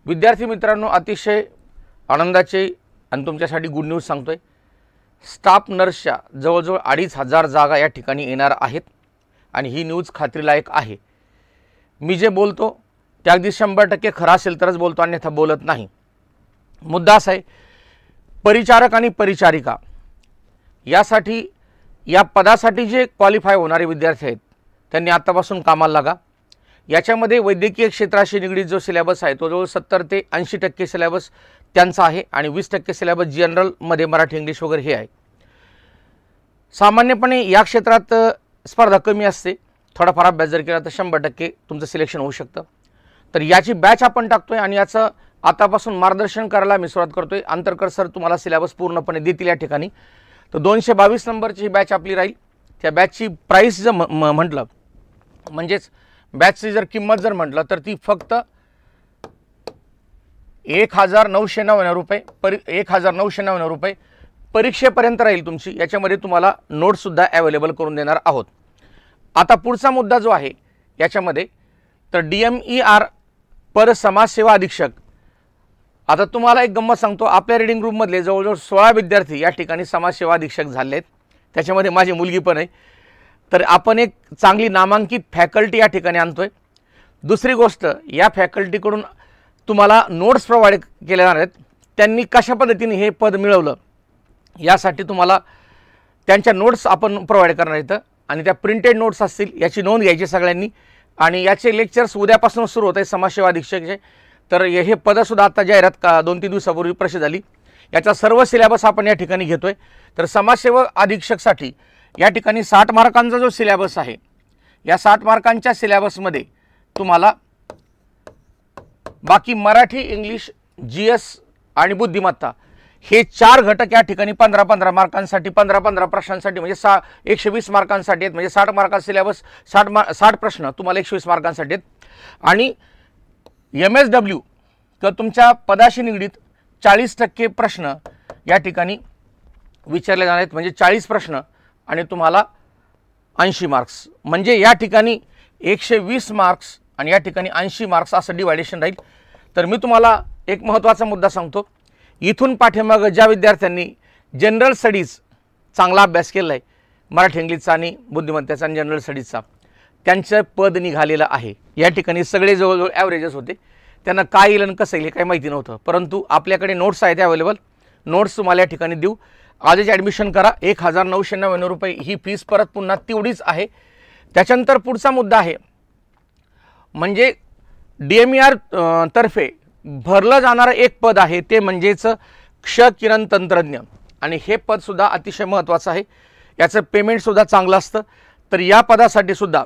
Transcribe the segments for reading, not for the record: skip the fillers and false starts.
विद्यार्थी मित्रांनो, अतिशय आनंदाचे आणि तुमच्यासाठी गुड न्यूज सांगतोय। स्टाफ नर्सच्या जवळजवळ 2500 जागा या ठिकाणी येणार आहेत आणि ही न्यूज खात्रीलायक आहे। मी जे बोलतो ते अगदी 100% खरं असेल तरच बोलतो, अन्यथा बोलत नाही। मुद्दा असा आहे, परिचारक आणि परिचारिका यासाठी या पदासाठी जे क्वालिफाय होणारे विद्यार्थी आहेत त्यांनी आतापासून कामाला लागा। याच्यामध्ये वैद्यकीय क्षेत्राशी निगडीत जो सिलेबस आहे तो जवळ 70 ते 80% सिलेबस त्यांचा आहे आणि 20% सिलेबस जनरल मध्ये मराठी इंग्लिश वगैरे हे आहे। सामान्यपणे या क्षेत्रात स्पर्धा कमी असते, थोडाफार अभ्यास जर केला तर 100% तुमचं सिलेक्शन होऊ शकतं। तर याची बॅच आपण टाकतोय आणि याचं आतापासून मार्गदर्शन करायला मी सुरुवात करतोय। अंतरकर सर तुम्हाला सिलेबस पूर्णपणे देतील या ठिकाणी। तर 222 नंबरची ही बॅच आपली राहील। त्या बॅचची प्राइस जर म्हटलं म्हणजेच बॅचची जर किंमत जर म्हटलं तर ती फक्त 1999 रुपये 1999 रुपये परीक्षेपर्यंत राहील तुमची। याच्यामध्ये तुम्हाला नोट्स सुद्धा अवेलेबल करून देणार आहोत। आता पुढचा मुद्दा जो आहे याच्यामध्ये तर DMER पद समाजसेवा अधीक्षक। आता तुम्हाला एक गंमत सांगतो, आपल्या रीडिंग ग्रुपमधले जवळजवळ 16 विद्यार्थी या ठिकाणी समाजसेवा अधीक्षक झाले आहेत, त्याच्यामध्ये माझी मुलगी पण आहे। तर आपण एक चांगली नामांकित फॅकल्टी या ठिकाणी आणतोय। दुसरी गोष्ट, या फॅकल्टीकडून तुम्हाला नोट्स प्रोव्हाइड केले जाणार आहेत। त्यांनी कशा पद्धतीने हे पद मिळवलं यासाठी तुम्हाला त्यांच्या नोट्स आपण प्रोव्हाइड करणार आहेत आणि त्या प्रिंटेड नोट्स असतील याची नोंद घ्यायची सगळ्यांनी। आणि याचे लेक्चर्स उद्यापासून सुरू होत आहे समाजसेवा अधीक्षकचे। तर हे पदसुद्धा आता जाहिरात 2-3 दिवसापूर्वी प्रसिद्ध झाली। याचा सर्व सिलेबस आपण या ठिकाणी घेतोय। तर समाजसेवा अधीक्षकसाठी या ठिकाणी 60 मार्कांचा जो सिलेबस आहे, या 60 मार्कांच्या सिलेबसमध्ये तुम्हाला बाकी मराठी, इंग्लिश, GS आणि बुद्धिमत्ता हे 4 घटक या ठिकाणी 15-15 मार्कांसाठी 15-15 प्रश्नांसाठी म्हणजे 120 मार्कांसाठी आहेत। म्हणजे 60 मार्कांचा सिलेबस 60 प्रश्न तुम्हाला 120 मार्कांसाठी आहेत। आणि MSW तर तुमच्या पदाशी निगडीत 40% प्रश्न या ठिकाणी विचारले जाणार आहेत। म्हणजे 40 प्रश्न आणि तुम्हाला 80 मार्क्स, म्हणजे या ठिकाणी 120 मार्क्स आणि या ठिकाणी 80 मार्क्स असं डिवायडेशन राहील। तर मी तुम्हाला एक महत्त्वाचा मुद्दा सांगतो, इथून पाठीमागं ज्या विद्यार्थ्यांनी जनरल स्टडीज चांगला अभ्यास केला आहे, मराठी इंग्लिशचा आणि बुद्धिमत्तेचा आणि जनरल स्टडीजचा, त्यांचं पद निघालेलं आहे। या ठिकाणी सगळे जवळजवळ ॲव्हरेजेस होते, त्यांना काय येईल आणि कसं येईल हे काही माहिती नव्हतं, परंतु आपल्याकडे नोट्स आहेत अवेलेबल। नोट्स तुम्हाला या ठिकाणी देऊ। आजच ॲडमिशन करा। 1999 रुपये ही फीस परत पुन्हा तेवढीच आहे। त्याच्यानंतर पुढचा मुद्दा आहे म्हणजे DMER तर्फे भरलं जाणारं एक पद आहे, ते म्हणजेच क्ष किरण तंत्रज्ञ आणि हे पदसुद्धा अतिशय महत्त्वाचं आहे। याचं पेमेंटसुद्धा चांगलं असतं। तर या पदासाठी सुद्धा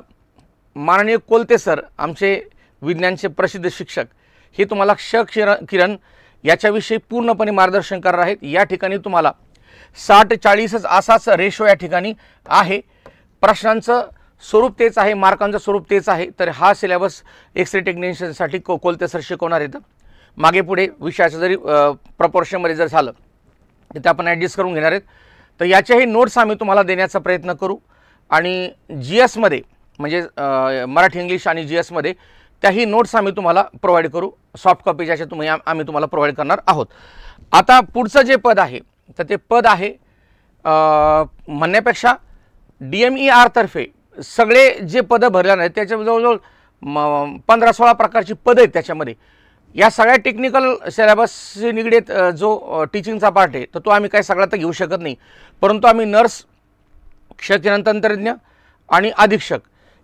माननीय कोलते सर, आमचे विज्ञानचे प्रसिद्ध शिक्षक, हे तुम्हाला क्ष किरण याच्याविषयी पूर्णपणे मार्गदर्शन करणार आहेत। या ठिकाणी तुम्हाला 60-40 असाच रेशो या ठिकाणी आहे। प्रश्नांचं स्वरूप तेच आहे, मार्कांचं स्वरूप तेच आहे। तर हा सिलेबस एक्सरे टेक्निशियनसाठी कोलते सर शिकवणार आहेत। मागे पुढे विषयाचं जरी प्रपोर्शनमध्ये जर झालं तर ते आपण ॲडजस्ट करून घेणार आहेत। तर याच्याही नोट्स आम्ही तुम्हाला देण्याचा प्रयत्न करू आणि GS मध्ये म्हणजे मराठी, इंग्लिश आणि GS मध्ये त्याही नोट्स आम्ही तुम्हाला प्रोव्हाइड करू। सॉफ्ट कॉपी ज्याच्या आम्ही तुम्हाला प्रोव्हाइड करणार आहोत। आता पुढचं जे पद आहे तर ते पद आहे म्हणण्यापेक्षा DMER तर्फे सगळे जे पदं भरले आहेत त्याच्या जवळजवळ 15-16 प्रकारची पदं आहेत। त्याच्यामध्ये या सगळ्या टेक्निकल सिलेबसशी निगडीत जो टीचिंगचा पार्ट आहे तर तो आम्ही काही सगळा तर घेऊ शकत नाही, परंतु आम्ही नर्स, क्ष किरण तंत्रज्ञ आणि अधीक्षक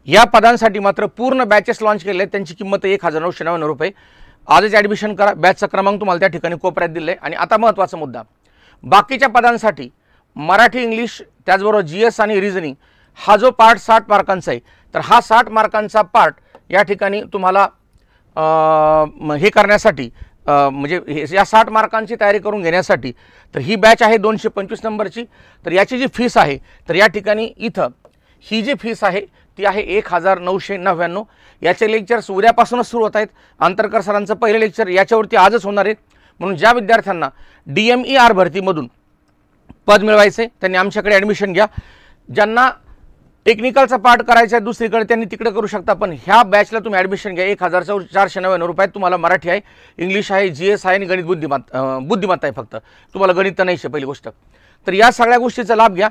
या पदांसाठी मात्र पूर्ण बॅचेस लॉन्च केले आहेत। त्यांची किंमत 1999 रुपये। आजच ॲडमिशन करा। बॅचचा क्रमांक तुम्हाला त्या ठिकाणी कोपऱ्यात दिला आहे। आणि आता महत्त्वाचा मुद्दा, बाकीच्या पदांसाठी मराठी, इंग्लिश त्याचबरोबर GS आणि रिझनिंग हा जो पार्ट 60 मार्कांचा आहे, तर हा 60 मार्कांचा पार्ट या ठिकाणी तुम्हाला हे करण्यासाठी म्हणजे या 60 मार्कांची तयारी करून घेण्यासाठी तर ही बॅच आहे 225 नंबरची। तर याची जी फीस आहे तर या ठिकाणी इथं ही जी फीस आहे ती आहे 1999। याचे लेक्चर्स उद्यापासूनच सुरू होत आहेत। अंतरकर सरांचं पहिलं लेक्चर याच्यावरती आजच होणार आहे। म्हणून ज्या विद्यार्थ्यांना DMER भरतीमधून पद मिळवायचे त्यांनी आमच्याकडे ॲडमिशन घ्या। ज्यांना टेक्निकलचा पार्ट करायचा आहे दुसरीकडे त्यांनी तिकडे करू शकता, पण ह्या बॅचला तुम्ही ॲडमिशन घ्या. 1499 रुपयात तुम्हाला मराठी आहे, इंग्लिश आहे, GS आहे आणि गणित बुद्धिमत्ता आहे. फक्त तुम्हाला गणित तर नाहीच आहे पहिली गोष्ट. तर या सगळ्या गोष्टीचा लाभ घ्या.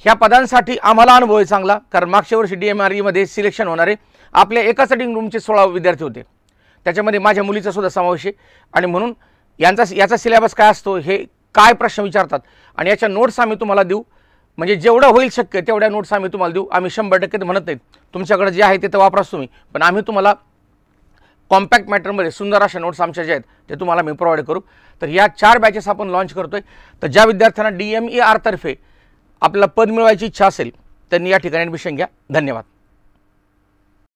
ह्या पदांसाठी आम्हाला अनुभव आहे चांगला, कारण मागच्या वर्षी DMRE सिलेक्शन होणारे आपल्या एकाच रीडिंग रूमचे 16 विद्यार्थी होते, त्याच्यामध्ये माझ्या मुलीचा सुद्धा समावेश आहे. आणि म्हणून याचा सिलेबस काय असतो, हे काय प्रश्न विचारतात आणि याच्या नोट्स आम्ही तुम्हाला देऊ. म्हणजे जेवढं होईल शक्य तेवढ्या नोट्स आम्ही तुम्हाला देऊ. आम्ही 100% तर म्हणत नाहीत, तुमच्याकडे जे आहे ते तर वापराच तुम्ही, पण आम्ही तुम्हाला कॉम्पॅक्ट मॅटरमध्ये सुंदर अशा नोट्स आमच्या जे आहेत ते तुम्हाला मी प्रोव्हाइड करू. तर या 4 बॅचेस आपण लॉन्च करतोय. तर ज्या विद्यार्थ्यांना DMER तर्फे आपल्याला पद मिळवायची इच्छा असेल त्यांनी या ठिकाणी ॲडमिशन घ्या. धन्यवाद.